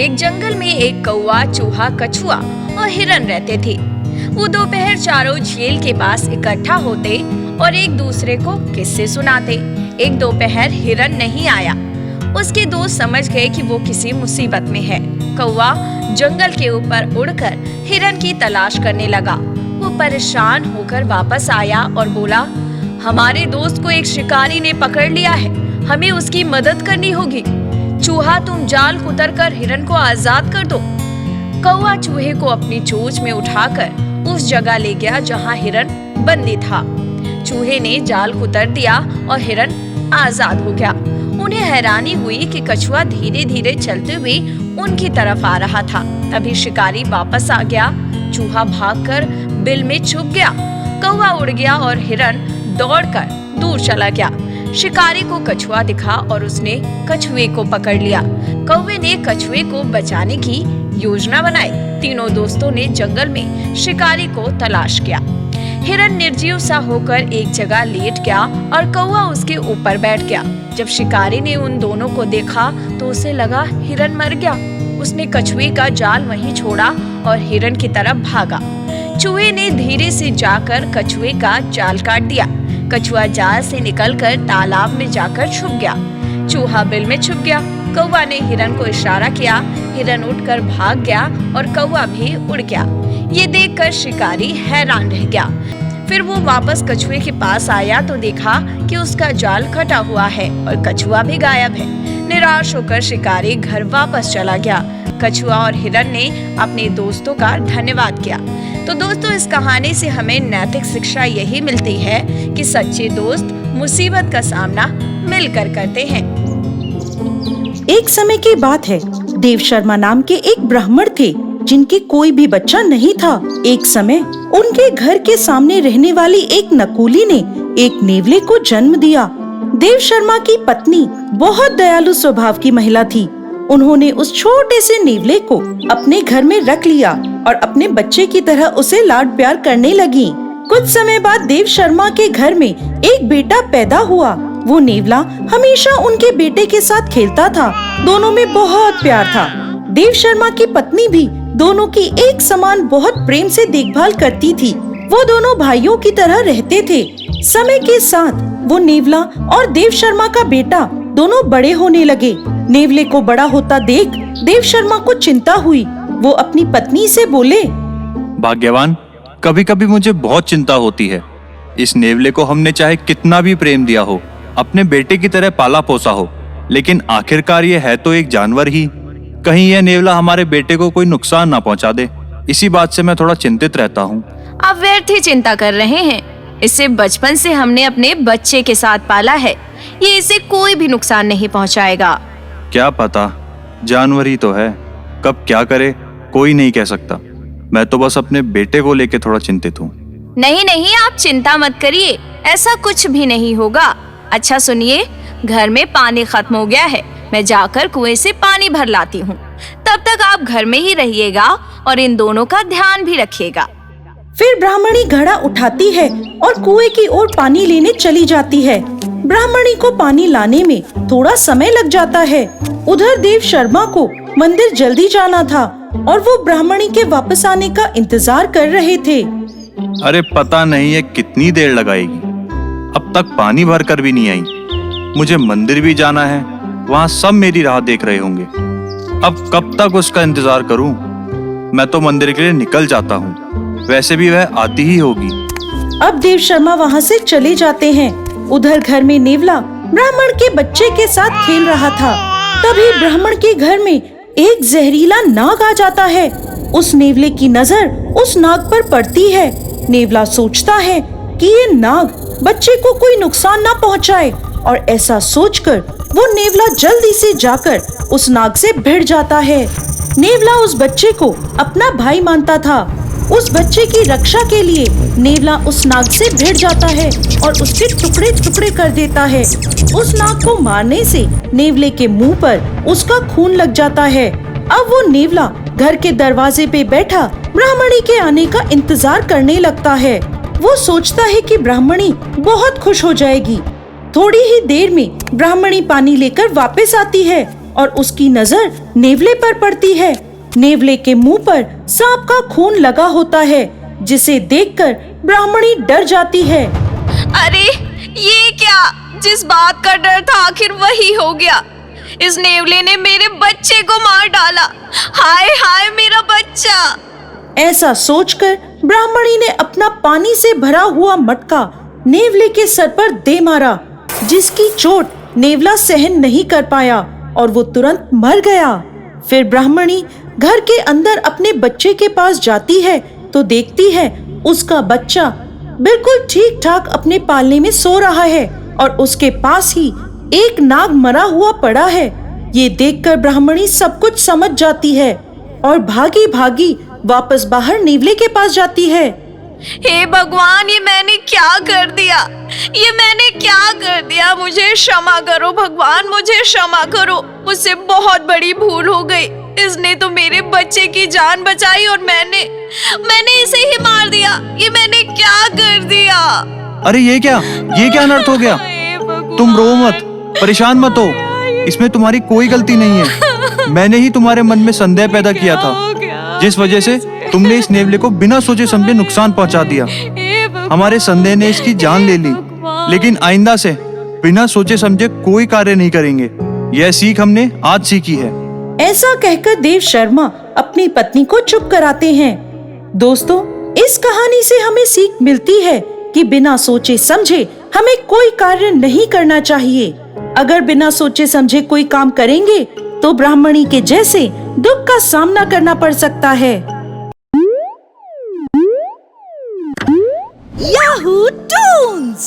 एक जंगल में एक कौवा, चूहा, कछुआ और हिरन रहते थे। वो दोपहर चारों झील के पास इकट्ठा होते और एक दूसरे को किस्से सुनाते। एक दोपहर हिरन नहीं आया। उसके दोस्त समझ गए कि वो किसी मुसीबत में है। कौवा जंगल के ऊपर उड़कर हिरन की तलाश करने लगा। वो परेशान होकर वापस आया और बोला, हमारे दोस्त को एक शिकारी ने पकड़ लिया है, हमें उसकी मदद करनी होगी। चूहा, तुम जाल कुतर हिरन को आजाद कर दो। कौवा चूहे को अपनी चोंच में उठाकर उस जगह ले गया जहां हिरन बंदी था। चूहे ने जाल कुतर दिया और हिरन आजाद हो गया। उन्हें हैरानी हुई कि कछुआ धीरे धीरे चलते हुए उनकी तरफ आ रहा था। तभी शिकारी वापस आ गया। चूहा भागकर बिल में छुप गया। कौवा उड़ गया और हिरन दौड़कर दूर चला गया। शिकारी को कछुआ दिखा और उसने कछुए को पकड़ लिया। कौवे ने कछुए को बचाने की योजना बनाई। तीनों दोस्तों ने जंगल में शिकारी को तलाश किया। हिरन निर्जीव सा होकर एक जगह लेट गया और कौवा उसके ऊपर बैठ गया। जब शिकारी ने उन दोनों को देखा तो उसे लगा हिरन मर गया। उसने कछुए का जाल वहीं छोड़ा और हिरन की तरफ भागा। चूहे ने धीरे से जाकर कछुए का जाल काट दिया। कछुआ जाल से निकलकर तालाब में जाकर छुप गया। चूहा बिल में छुप गया। कौवा ने हिरन को इशारा किया। हिरन उठकर भाग गया और कौवा भी उड़ गया। ये देखकर शिकारी हैरान रह गया। फिर वो वापस कछुए के पास आया तो देखा कि उसका जाल कटा हुआ है और कछुआ भी गायब है। निराश होकर शिकारी घर वापस चला गया। कछुआ और हिरन ने अपने दोस्तों का धन्यवाद किया। तो दोस्तों, इस कहानी से हमें नैतिक शिक्षा यही मिलती है कि सच्चे दोस्त मुसीबत का सामना मिलकर करते हैं। एक समय की बात है, देव शर्मा नाम के एक ब्राह्मण थे जिनके कोई भी बच्चा नहीं था। एक समय उनके घर के सामने रहने वाली एक नकुली ने एक नेवले को जन्म दिया। देव शर्मा की पत्नी बहुत दयालु स्वभाव की महिला थी। उन्होंने उस छोटे से नेवले को अपने घर में रख लिया और अपने बच्चे की तरह उसे लाड प्यार करने लगी। कुछ समय बाद देव शर्मा के घर में एक बेटा पैदा हुआ। वो नेवला हमेशा उनके बेटे के साथ खेलता था। दोनों में बहुत प्यार था। देव शर्मा की पत्नी भी दोनों की एक समान बहुत प्रेम से देखभाल करती थी। वो दोनों भाइयों की तरह रहते थे। समय के साथ वो नेवला और देव शर्मा का बेटा दोनों बड़े होने लगे। नेवले को बड़ा होता देख देव शर्मा को चिंता हुई। वो अपनी पत्नी से बोले, भाग्यवान, कभी कभी मुझे बहुत चिंता होती है। इस नेवले को हमने चाहे कितना भी प्रेम दिया हो, अपने बेटे की तरह पाला पोसा हो, लेकिन आखिरकार ये है तो एक जानवर ही। कहीं यह नेवला हमारे बेटे को कोई नुकसान ना पहुंचा दे। इसी बात से मैं थोड़ा चिंतित रहता हूँ। आप व्यर्थ ही चिंता कर रहे हैं। इसे बचपन से हमने अपने बच्चे के साथ पाला है। ये इसे कोई भी नुकसान नहीं पहुंचाएगा। क्या पता, जानवर ही तो है, कब क्या करे कोई नहीं कह सकता। मैं तो बस अपने बेटे को लेके थोड़ा चिंतित हूँ। नहीं नहीं, आप चिंता मत करिए, ऐसा कुछ भी नहीं होगा। अच्छा सुनिए, घर में पानी खत्म हो गया है, मैं जाकर कुएं से पानी भर लाती हूँ। तब तक आप घर में ही रहिएगा और इन दोनों का ध्यान भी रखिएगा। फिर ब्राह्मणी घड़ा उठाती है और कुएं की ओर पानी लेने चली जाती है। ब्राह्मणी को पानी लाने में थोड़ा समय लग जाता है। उधर देव शर्मा को मंदिर जल्दी जाना था और वो ब्राह्मणी के वापस आने का इंतजार कर रहे थे। अरे पता नहीं ये कितनी देर लगाएगी, अब तक पानी भर कर भी नहीं आई। मुझे मंदिर भी जाना है, वहाँ सब मेरी राह देख रहे होंगे। अब कब तक उसका इंतजार करूं? मैं तो मंदिर के लिए निकल जाता हूँ, वैसे भी वह आती ही होगी। अब देव शर्मा वहाँ से चले जाते हैं। उधर घर में नेवला ब्राह्मण के बच्चे के साथ खेल रहा था। तभी ब्राह्मण के घर में एक जहरीला नाग आ जाता है। उस नेवले की नजर उस नाग पर पड़ती है। नेवला सोचता है कि ये नाग बच्चे को कोई नुकसान ना पहुंचाए और ऐसा सोचकर वो नेवला जल्दी से जाकर उस नाग से भिड़ जाता है। नेवला उस बच्चे को अपना भाई मानता था। उस बच्चे की रक्षा के लिए नेवला उस नाग से भिड़ जाता है और उसके टुकड़े टुकड़े कर देता है। उस नाग को मारने से नेवले के मुंह पर उसका खून लग जाता है। अब वो नेवला घर के दरवाजे पे बैठा ब्राह्मणी के आने का इंतजार करने लगता है। वो सोचता है कि ब्राह्मणी बहुत खुश हो जाएगी। थोड़ी ही देर में ब्राह्मणी पानी लेकर वापस आती है और उसकी नजर नेवले पर पड़ती है। नेवले के मुंह पर सांप का खून लगा होता है, जिसे देखकर ब्राह्मणी डर जाती है। अरे ये क्या, जिस बात का डर था आखिर वही हो गया। इस नेवले ने मेरे बच्चे को मार डाला। हाय हाय मेरा बच्चा। ऐसा सोचकर ब्राह्मणी ने अपना पानी से भरा हुआ मटका नेवले के सर पर दे मारा, जिसकी चोट नेवला सहन नहीं कर पाया और वो तुरंत मर गया। फिर ब्राह्मणी घर के अंदर अपने बच्चे के पास जाती है तो देखती है उसका बच्चा बिल्कुल ठीक ठाक अपने पालने में सो रहा है और उसके पास ही एक नाग मरा हुआ पड़ा है। ये देखकर ब्राह्मणी सब कुछ समझ जाती है और भागी भागी वापस बाहर नेवले के पास जाती है। हे भगवान, ये मैंने क्या कर दिया, ये मैंने क्या कर दिया। मुझे क्षमा करो भगवान, मुझे क्षमा करो। मुझसे बहुत बड़ी भूल हो गई। इसने तो मेरे बच्चे की जान बचाई और मैंने इसे ही मार दिया। ये मैंने क्या कर दिया। अरे ये क्या अनर्थ हो गया। तुम रो मत, परेशान मत हो, इसमें तुम्हारी कोई गलती नहीं है। मैंने ही तुम्हारे मन में संदेह पैदा किया था, जिस वजह से तुमने इस नेवले को बिना सोचे समझे नुकसान पहुंचा दिया। हमारे संदेह ने इसकी जान ले ली, लेकिन आइंदा से बिना सोचे समझे कोई कार्य नहीं करेंगे। यह सीख हमने आज सीखी है। ऐसा कहकर देव शर्मा अपनी पत्नी को चुप कराते हैं। दोस्तों, इस कहानी से हमें सीख मिलती है कि बिना सोचे समझे हमें कोई कार्य नहीं करना चाहिए। अगर बिना सोचे समझे कोई काम करेंगे तो ब्राह्मणी के जैसे दुख का सामना करना पड़ सकता है। Yahoo Tunes!